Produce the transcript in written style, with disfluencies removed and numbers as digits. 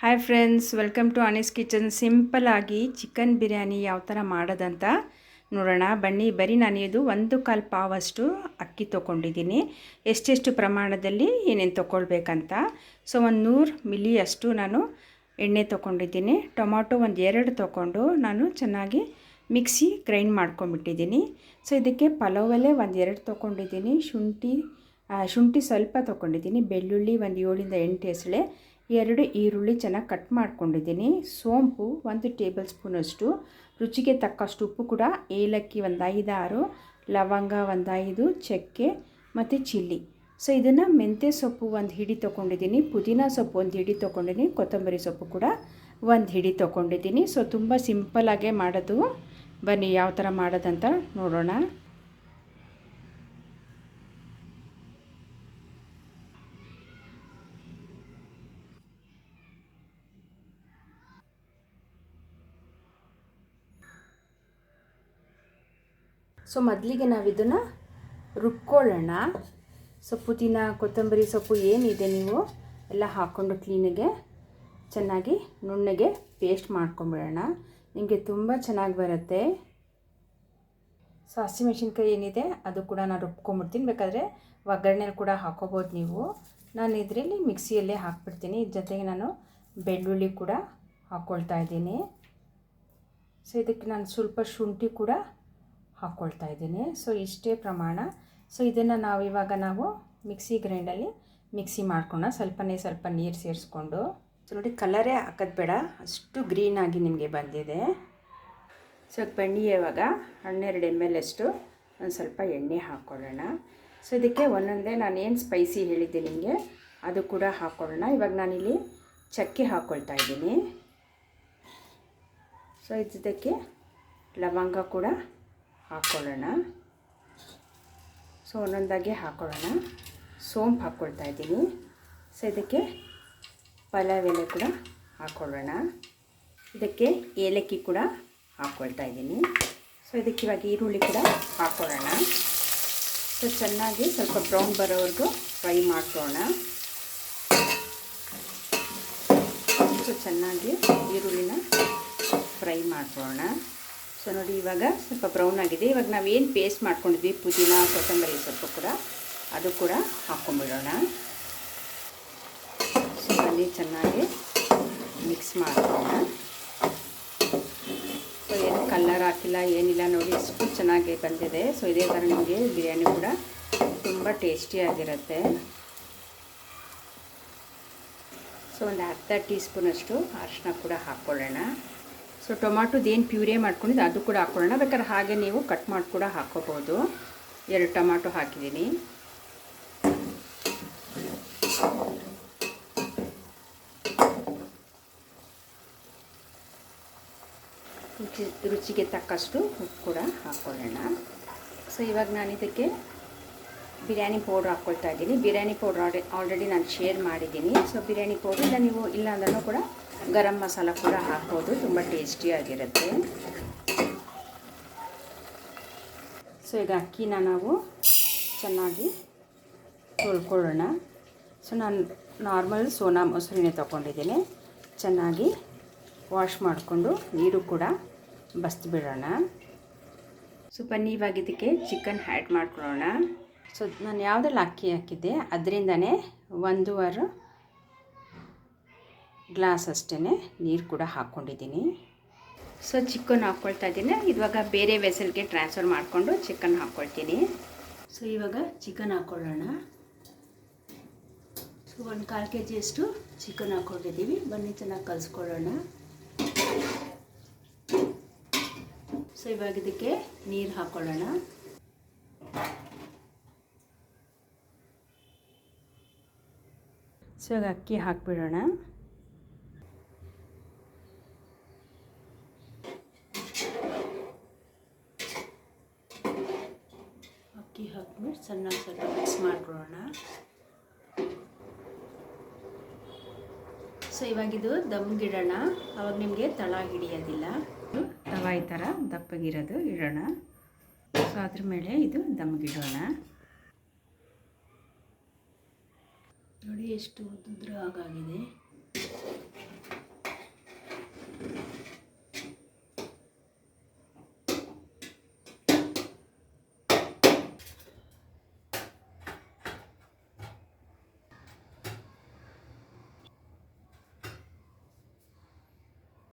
Hi friends, welcome to Annie's kitchen. ಸಿಂಪಲ್ಲಾಗಿ chicken biryani ಯಾವ ಥರ ಮಾಡೋದಂತ ನೋಡೋಣ ಬನ್ನಿ. ನಾನು ಇದು 1/4 ಪಾವಷ್ಟು ಅಕ್ಕಿ ತೊಗೊಂಡಿದ್ದೀನಿ. ಎಷ್ಟೆಷ್ಟು ಪ್ರಮಾಣದಲ್ಲಿ ಏನೇನು ತೊಗೊಳ್ಬೇಕಂತ. ಸೊ 100 ಮಿಲಿಯಷ್ಟು ನಾನು ಎಣ್ಣೆ ತೊಗೊಂಡಿದ್ದೀನಿ. ಟೊಮಾಟೊ 2 ತೊಗೊಂಡು ನಾನು ಚೆನ್ನಾಗಿ ಮಿಕ್ಸಿ ಗ್ರೈಂಡ್ ಮಾಡ್ಕೊಂಬಿಟ್ಟಿದ್ದೀನಿ. ಸೊ ಇದಕ್ಕೆ ಪಲಾವ್ ಎಲೆ 2 ತೊಗೊಂಡಿದ್ದೀನಿ. ಶುಂಠಿ ಸ್ವಲ್ಪ ತೊಗೊಂಡಿದ್ದೀನಿ. ಬೆಳ್ಳುಳ್ಳಿ 7 ಇಂದ 8 ಎಸಳೆ, 2 ಈರುಳ್ಳಿ ಚೆನ್ನಾಗಿ ಕಟ್ ಮಾಡ್ಕೊಂಡಿದ್ದೀನಿ. ಸೋಂಪು 1 ಟೇಬಲ್ ಸ್ಪೂನಷ್ಟು, ರುಚಿಗೆ ತಕ್ಕಷ್ಟು ಉಪ್ಪು ಕೂಡ, ಏಲಕ್ಕಿ 5-6, ಲವಂಗ 5, ಚಕ್ಕೆ ಮತ್ತು ಚಿಲ್ಲಿ. ಸೊ ಇದನ್ನು ಮೆಂತ್ಯ ಸೊಪ್ಪು 1 ಹಿಡಿ ತೊಗೊಂಡಿದ್ದೀನಿ, ಪುದೀನ ಸೊಪ್ಪು 1 ಹಿಡಿ ತೊಗೊಂಡಿದ್ದೀನಿ, ಕೊತ್ತಂಬರಿ ಸೊಪ್ಪು ಕೂಡ 1 ಹಿಡಿ ತೊಗೊಂಡಿದ್ದೀನಿ. ಸೊ ತುಂಬ ಸಿಂಪಲ್ಲಾಗೇ ಮಾಡೋದು. ಬನ್ನಿ ಯಾವ ಥರ ಮಾಡೋದಂತ ನೋಡೋಣ. ಸೊ ಮೊದಲಿಗೆ ನಾವು ಇದನ್ನು ರುಬ್ಕೊಳ್ಳೋಣ. ಸೊ ಪುದೀನ, ಕೊತ್ತಂಬರಿ ಸೊಪ್ಪು ಏನಿದೆ ನೀವು ಎಲ್ಲ ಹಾಕ್ಕೊಂಡು ಕ್ಲೀನಿಗೆ ಚೆನ್ನಾಗಿ ನುಣ್ಣಗೆ ಪೇಸ್ಟ್ ಮಾಡ್ಕೊಂಬಿಡೋಣ. ನಿಮಗೆ ತುಂಬ ಚೆನ್ನಾಗಿ ಬರುತ್ತೆ. ಸೊ ಹಸಿಮೆಣಸಿನ್ಕಾಯಿ ಏನಿದೆ ಅದು ಕೂಡ ನಾನು ರುಬ್ಕೊಂಬಿಡ್ತೀನಿ. ಬೇಕಾದರೆ ಒಗ್ಗರಣೆಲಿ ಕೂಡ ಹಾಕೋಬೋದು ನೀವು. ನಾನು ಇದರಲ್ಲಿ ಮಿಕ್ಸಿಯಲ್ಲೇ ಹಾಕ್ಬಿಡ್ತೀನಿ. ಇದ್ರ ಜೊತೆಗೆ ನಾನು ಬೆಳ್ಳುಳ್ಳಿ ಕೂಡ ಹಾಕ್ಕೊಳ್ತಾ ಇದ್ದೀನಿ. ಸೊ ಇದಕ್ಕೆ ನಾನು ಸ್ವಲ್ಪ ಶುಂಠಿ ಕೂಡ ಹಾಕ್ಕೊಳ್ತಾ ಇದ್ದೀನಿ. ಸೊ ಇಷ್ಟೇ ಪ್ರಮಾಣ. ಸೊ ಇದನ್ನು ನಾವು ಮಿಕ್ಸಿ ಗ್ರೈಂಡಲ್ಲಿ ಮಿಕ್ಸಿ ಮಾಡ್ಕೊಳ್ಳೋಣ. ಸ್ವಲ್ಪ ನೀರು ಸೇರಿಸ್ಕೊಂಡು. ಸೊ ನೋಡಿ, ಕಲರೇ ಹಾಕೋದು ಬೇಡ, ಅಷ್ಟು ಗ್ರೀನಾಗಿ ನಿಮಗೆ ಬಂದಿದೆ. ಸೊ ಬೆಣ್ಣೆ ಇವಾಗ 12 ml ಅಷ್ಟು ಒಂದು ಸ್ವಲ್ಪ ಎಣ್ಣೆ ಹಾಕ್ಕೊಳ್ಳೋಣ. ಸೊ ಇದಕ್ಕೆ ಒಂದೊಂದೇ ನಾನೇನು ಸ್ಪೈಸಿ ಹೇಳಿದ್ದೆ ನಿಮಗೆ ಅದು ಕೂಡ ಹಾಕ್ಕೊಳ್ಳೋಣ. ಇವಾಗ ನಾನಿಲ್ಲಿ ಚಕ್ಕೆ ಹಾಕ್ಕೊಳ್ತಾ ಇದ್ದೀನಿ. ಸೊ ಇದಕ್ಕೆ ಲವಂಗ ಕೂಡ ಹಾಕ್ಕೊಳ್ಳೋಣ. ಸೊ ಒಂದೊಂದಾಗಿ ಹಾಕ್ಕೊಳ್ಳೋಣ. ಸೋಂಪು ಹಾಕ್ಕೊಳ್ತಾ ಇದ್ದೀನಿ. ಸೊ ಇದಕ್ಕೆ ಪಲಾವ್ ಎಲೆ ಕೂಡ ಹಾಕ್ಕೊಳ್ಳೋಣ. ಇದಕ್ಕೆ ಏಲಕ್ಕಿ ಕೂಡ ಹಾಕ್ಕೊಳ್ತಾ ಇದ್ದೀನಿ. ಸೊ ಇದಕ್ಕೆ ಇವಾಗ ಈರುಳ್ಳಿ ಕೂಡ ಹಾಕ್ಕೊಳ್ಳೋಣ. ಸೊ ಚೆನ್ನಾಗಿ ಸ್ವಲ್ಪ ಬ್ರೌನ್ ಬರೋವರೆಗೂ ಫ್ರೈ ಮಾಡ್ಕೊಳ್ಳೋಣ. ಸೊ ಚೆನ್ನಾಗಿ ಈರುಳ್ಳಿನ ಫ್ರೈ ಮಾಡ್ಕೊಳ್ಳೋಣ. ಸೊ ನೋಡಿ, ಇವಾಗ ಸ್ವಲ್ಪ ಬ್ರೌನ್ ಆಗಿದೆ. ಇವಾಗ ನಾವೇನು ಪೇಸ್ಟ್ ಮಾಡ್ಕೊಂಡಿದ್ವಿ ಪುದೀನ, ಕೊತ್ತಂಬರಿ ಸೊಪ್ಪು ಕೂಡ ಅದು ಕೂಡ ಹಾಕ್ಕೊಂಬಿಡೋಣ. ಸೊ ಅಲ್ಲಿ ಚೆನ್ನಾಗಿ ಮಿಕ್ಸ್ ಮಾಡ್ಕೊಳ್ಳೋಣ. ಸೊ ಏನು ಕಲರ್ ಹಾಕಿಲ್ಲ, ಏನಿಲ್ಲ, ನೋಡಿ ಎಷ್ಟು ಚೆನ್ನಾಗಿ ಬಂದಿದೆ. ಸೊ ಇದೇ ಥರ ನಿಮಗೆ ಬಿರಿಯಾನಿ ಕೂಡ ತುಂಬ ಟೇಸ್ಟಿಯಾಗಿರುತ್ತೆ. ಸೊ ಒಂದು ಅರ್ಧ ಟೀ ಸ್ಪೂನಷ್ಟು ಅರಿಶಿನ ಕೂಡ ಹಾಕ್ಕೊಳ್ಳೋಣ. ಸೊ ಟೊಮಾಟೋದು ಏನು ಪ್ಯೂರೇ ಮಾಡ್ಕೊಂಡಿದ್ದು ಅದು ಕೂಡ ಹಾಕ್ಕೊಳ್ಳೋಣ. ಬೇಕಾದ್ರೆ ಹಾಗೆ ನೀವು ಕಟ್ ಮಾಡಿ ಕೂಡ ಹಾಕ್ಕೋಬೋದು. 2 ಟೊಮಾಟೊ ಹಾಕಿದ್ದೀನಿ. ರುಚಿಗೆ ತಕ್ಕಷ್ಟು ಉಪ್ಪು ಕೂಡ ಹಾಕ್ಕೊಳ್ಳೋಣ. ಸೊ ಇವಾಗ ನಾನು ಇದಕ್ಕೆ ಬಿರಿಯಾನಿ ಪೌಡ್ರ್ ಹಾಕ್ಕೊಳ್ತಾ ಇದ್ದೀನಿ. ಬಿರಿಯಾನಿ ಪೌಡ್ರ್ ಆಲ್ರೆಡಿ ನಾನು ಶೇರ್ ಮಾಡಿದ್ದೀನಿ. ಸೊ ಬಿರಿಯಾನಿ ಪೌಡ್ರ್ ಇಲ್ಲ ಅಂದ್ರೂ ಕೂಡ ಗರಂ ಮಸಾಲ ಕೂಡ ಹಾಕ್ಬೋದು, ತುಂಬ ಟೇಸ್ಟಿಯಾಗಿರುತ್ತೆ. ಸೊ ಈಗ ಅಕ್ಕಿನ ನಾವು ಚೆನ್ನಾಗಿ ತೊಳ್ಕೊಳ್ಳೋಣ. ಸೊ ನಾನು ನಾರ್ಮಲ್ ಸೋನಾ ಮೊಸರಿನೇ ತೊಗೊಂಡಿದ್ದೀನಿ. ಚೆನ್ನಾಗಿ ವಾಶ್ ಮಾಡಿಕೊಂಡು ನೀರು ಕೂಡ ಬಸ್ಬಿಡೋಣ. ಸೊ ಬನ್ನಿ ಇವಾಗ ಇದಕ್ಕೆ ಚಿಕನ್ ಆ್ಯಡ್ ಮಾಡ್ಕೊಳ್ಳೋಣ. ಸೊ ನಾನು ಯಾವುದೆಲ್ಲ ಅಕ್ಕಿ ಹಾಕಿದ್ದೆ ಅದರಿಂದನೇ 1.5 ಗ್ಲಾಸ್ ಅಷ್ಟೇ ನೀರು ಕೂಡ ಹಾಕ್ಕೊಂಡಿದ್ದೀನಿ. ಸೊ ಚಿಕನ್ ಹಾಕ್ಕೊಳ್ತಾ ಇದ್ದೀನಿ. ಇವಾಗ ಬೇರೆ ವೆಸಲ್ಗೆ ಟ್ರಾನ್ಸ್ಫರ್ ಮಾಡಿಕೊಂಡು ಚಿಕನ್ ಹಾಕ್ಕೊಳ್ತೀನಿ. ಸೊ ಇವಾಗ ಚಿಕನ್ ಹಾಕ್ಕೊಳ್ಳೋಣ. ಸೊ 1/4 kg ಅಷ್ಟು ಚಿಕನ್ ಹಾಕ್ಕೊಂಡಿದ್ದೀವಿ. ಬನ್ನಿ ಚೆನ್ನಾಗಿ ಕಲಿಸ್ಕೊಳ್ಳೋಣ. ಸೊ ಇವಾಗ ಇದಕ್ಕೆ ನೀರು ಹಾಕ್ಕೊಳ್ಳೋಣ. ಸೊ ಇವಾಗ ಅಕ್ಕಿ ಹಾಕ್ಬಿಡೋಣ. ಅಕ್ಕಿ ಹಾಕ್ಬಿಟ್ಟು ಚೆನ್ನಾಗಿ ಸ್ವಲ್ಪ ಮಿಕ್ಸ್ ಮಾಡ್ಕೊಳ್ಳೋಣ. ಸೊ ಇವಾಗಿದು ದಮ್ಗಿಡೋಣ. ಅವಾಗ ನಿಮಗೆ ತಳ ಹಿಡಿಯೋದಿಲ್ಲ. ತವ ಈ ಥರ ದಪ್ಪಗಿರೋದು ಇಡೋಣ. ಸೊ ಅದ್ರ ಮೇಲೆ ಇದು ದಮ್ಗಿಡೋಣ. ನೋಡಿ ಎಷ್ಟು ಉದ್ದುದ್ರಾಗಿದೆ.